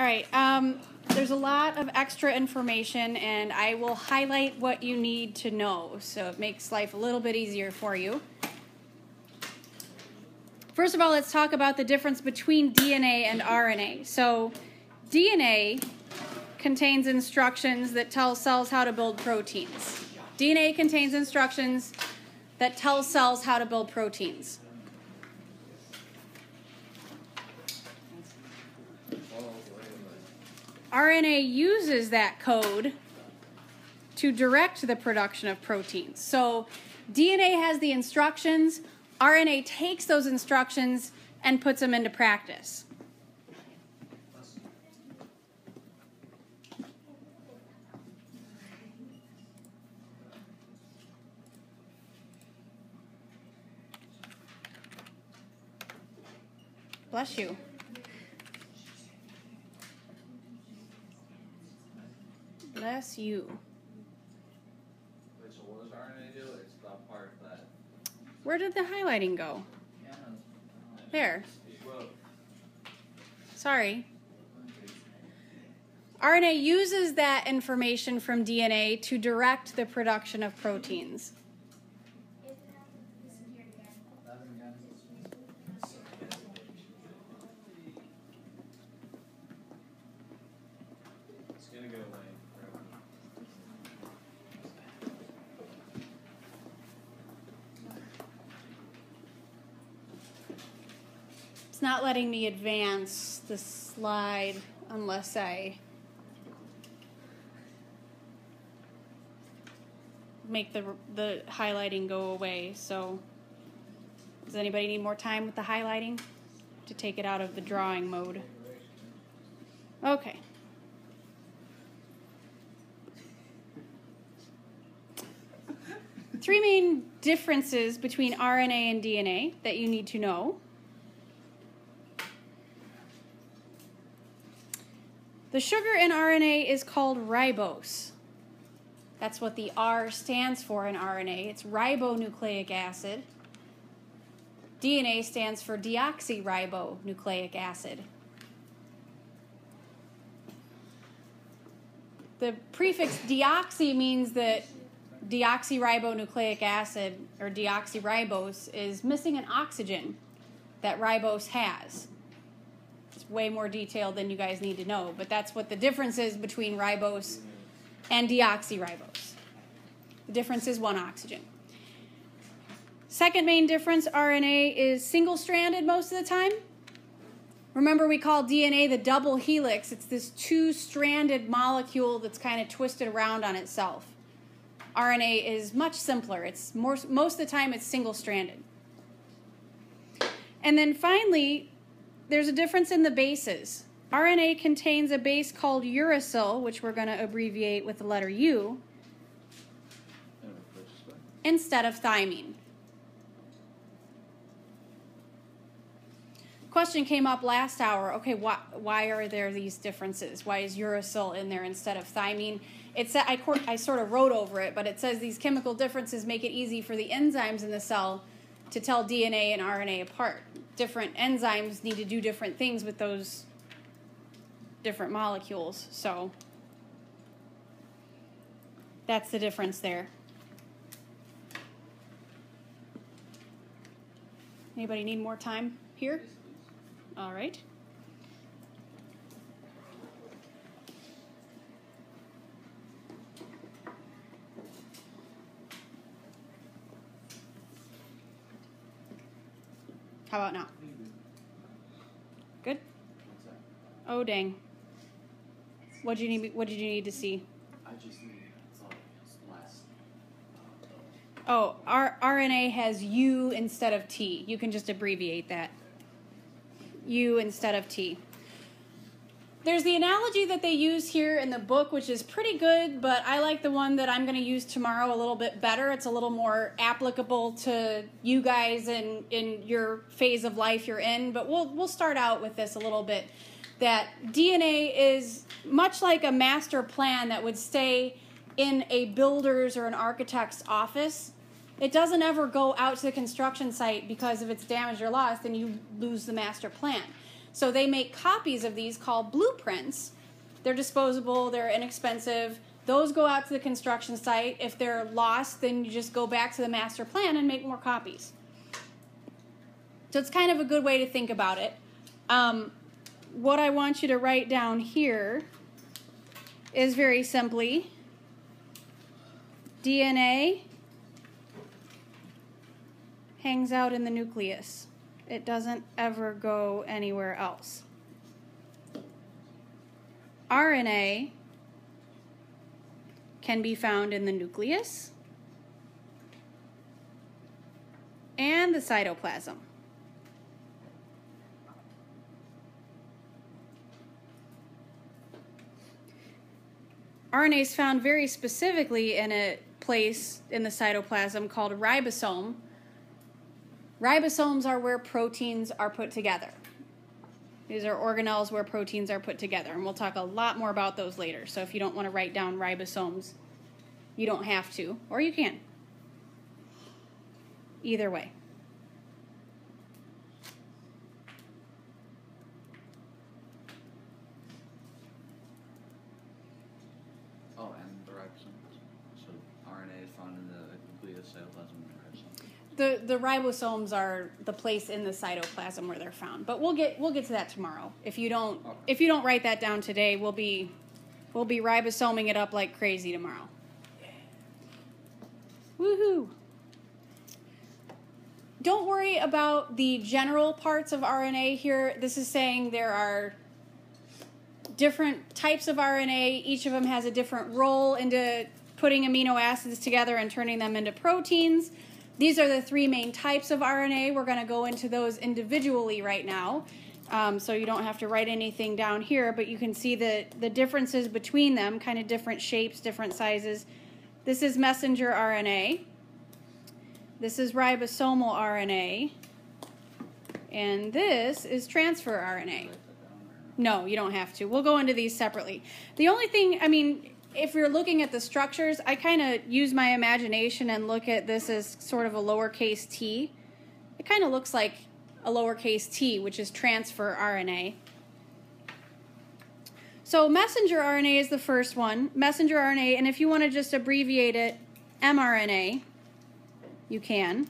All right, there's a lot of extra information, and I will highlight what you need to know, so it makes life a little bit easier for you. First of all, let's talk about the difference between DNA and RNA. So DNA contains instructions that tell cells how to build proteins. DNA contains instructions that tell cells how to build proteins. RNA uses that code to direct the production of proteins. So DNA has the instructions, RNA takes those instructions and puts them into practice. Bless you. Bless you. Wait, so what does RNA do? It's not part of that. Where did the highlighting go? There. Sorry. RNA uses that information from DNA to direct the production of proteins. It's gonna go away forever. It's not letting me advance the slide unless I make the highlighting go away. So does anybody need more time with the highlighting to take it out of the drawing mode? Okay. Three main differences between RNA and DNA that you need to know. The sugar in RNA is called ribose. That's what the R stands for in RNA. It's ribonucleic acid. DNA stands for deoxyribonucleic acid. The prefix deoxy means that deoxyribonucleic acid, or deoxyribose, is missing an oxygen that ribose has. It's way more detailed than you guys need to know, but that's what the difference is between ribose and deoxyribose. The difference is one oxygen. Second main difference, RNA is single-stranded most of the time. Remember, we call DNA the double helix. It's this two-stranded molecule that's kind of twisted around on itself. RNA is much simpler. It's most of the time it's single-stranded. And then finally, there's a difference in the bases. RNA contains a base called uracil, which we're going to abbreviate with the letter U, instead of thymine. Question came up last hour. Okay, why are there these differences? Why is uracil in there instead of thymine? I sort of wrote over it, but it says these chemical differences make it easy for the enzymes in the cell to tell DNA and RNA apart. Different enzymes need to do different things with those different molecules, so that's the difference there. Anybody need more time here? All right. How about now? Good? Oh, dang. What did you need to see? I just need last. Oh, RNA has U instead of T. You can just abbreviate that. U instead of T. There's the analogy that they use here in the book, which is pretty good, but I like the one that I'm going to use tomorrow a little bit better. It's a little more applicable to you guys in your phase of life you're in, but we'll start out with this a little bit. That DNA is much like a master plan that would stay in a builder's or an architect's office. It doesn't ever go out to the construction site because if it's damaged or lost, then you lose the master plan. So they make copies of these called blueprints. They're disposable, they're inexpensive. Those go out to the construction site. If they're lost, then you just go back to the master plan and make more copies. So it's kind of a good way to think about it. What I want you to write down here is very simply DNA hangs out in the nucleus. It doesn't ever go anywhere else. RNA can be found in the nucleus and the cytoplasm. RNA is found very specifically in a place in the cytoplasm called a ribosome. Ribosomes are where proteins are put together. These are organelles where proteins are put together, and we'll talk a lot more about those later. So if you don't want to write down ribosomes, you don't have to, or you can. Either way. Oh, and the ribosomes. So RNA is found in the nucleus, cytoplasm, and ribosome. The ribosomes are the place in the cytoplasm where they're found, but we'll get to that tomorrow. If you don't write that down today, we'll be ribosoming it up like crazy tomorrow. Woohoo! Don't worry about the general parts of RNA here. This is saying there are different types of RNA. Each of them has a different role into putting amino acids together and turning them into proteins. These are the three main types of RNA. We're going to go into those individually right now. So you don't have to write anything down here, but you can see the differences between them, kind of different shapes, different sizes. This is messenger RNA. This is ribosomal RNA. And this is transfer RNA. No, you don't have to. We'll go into these separately. The only thing, if you're looking at the structures, I kind of use my imagination and look at this as sort of a lowercase t. It kind of looks like a lowercase t, which is transfer RNA. So messenger RNA is the first one. Messenger RNA, and if you want to just abbreviate it, mRNA, you can.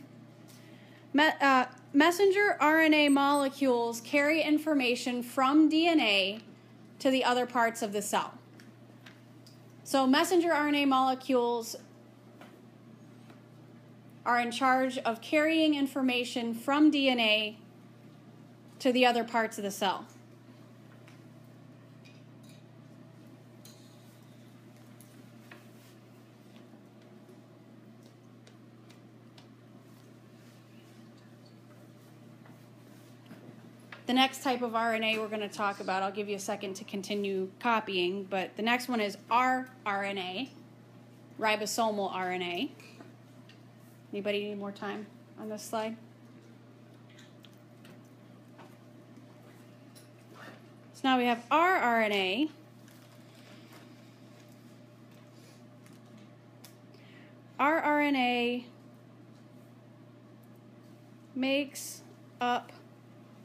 Messenger RNA molecules carry information from DNA to the other parts of the cell. So messenger RNA molecules are in charge of carrying information from DNA to the other parts of the cell. The next type of RNA we're going to talk about, I'll give you a second to continue copying, but the next one is rRNA, ribosomal RNA. Anybody need more time on this slide? So now we have rRNA. rRNA makes up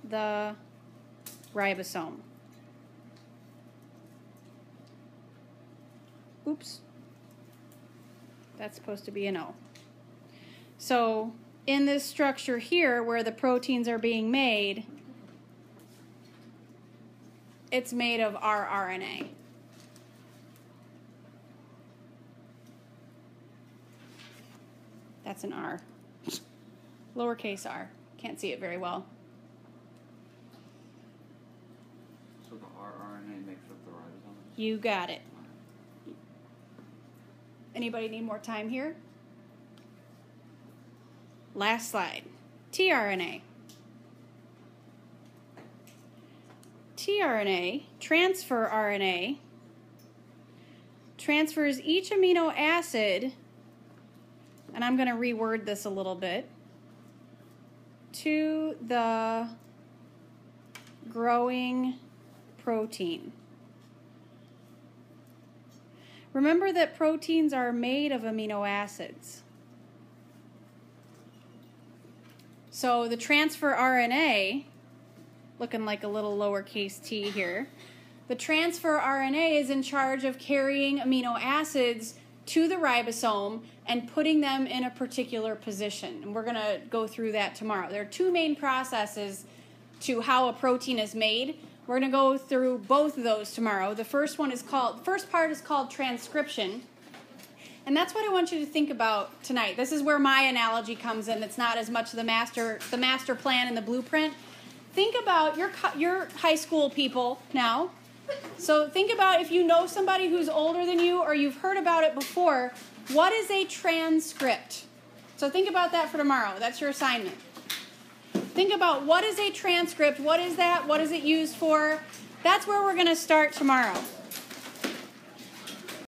the ribosome. Oops. That's supposed to be an O. So in this structure here where the proteins are being made, it's made of rRNA. That's an R. Lowercase r. Can't see it very well. So the rRNA makes up the ribosomes? You got it. Anybody need more time here? Last slide. tRNA. tRNA, transfer RNA, transfers each amino acid, and I'm going to reword this a little bit, to the growing protein. Remember that proteins are made of amino acids. So the transfer RNA looking like a little lowercase t here. The transfer RNA is in charge of carrying amino acids to the ribosome and putting them in a particular position. And we're going to go through that tomorrow. There are two main processes to how a protein is made. We're going to go through both of those tomorrow. The first part is called transcription. And that's what I want you to think about tonight. This is where my analogy comes in. It's not as much the master plan and the blueprint. Think about your high school people now. So think about if you know somebody who's older than you or you've heard about it before, what is a transcript? So think about that for tomorrow. That's your assignment. Think about what is a transcript, what is that, what is it used for? That's where we're going to start tomorrow.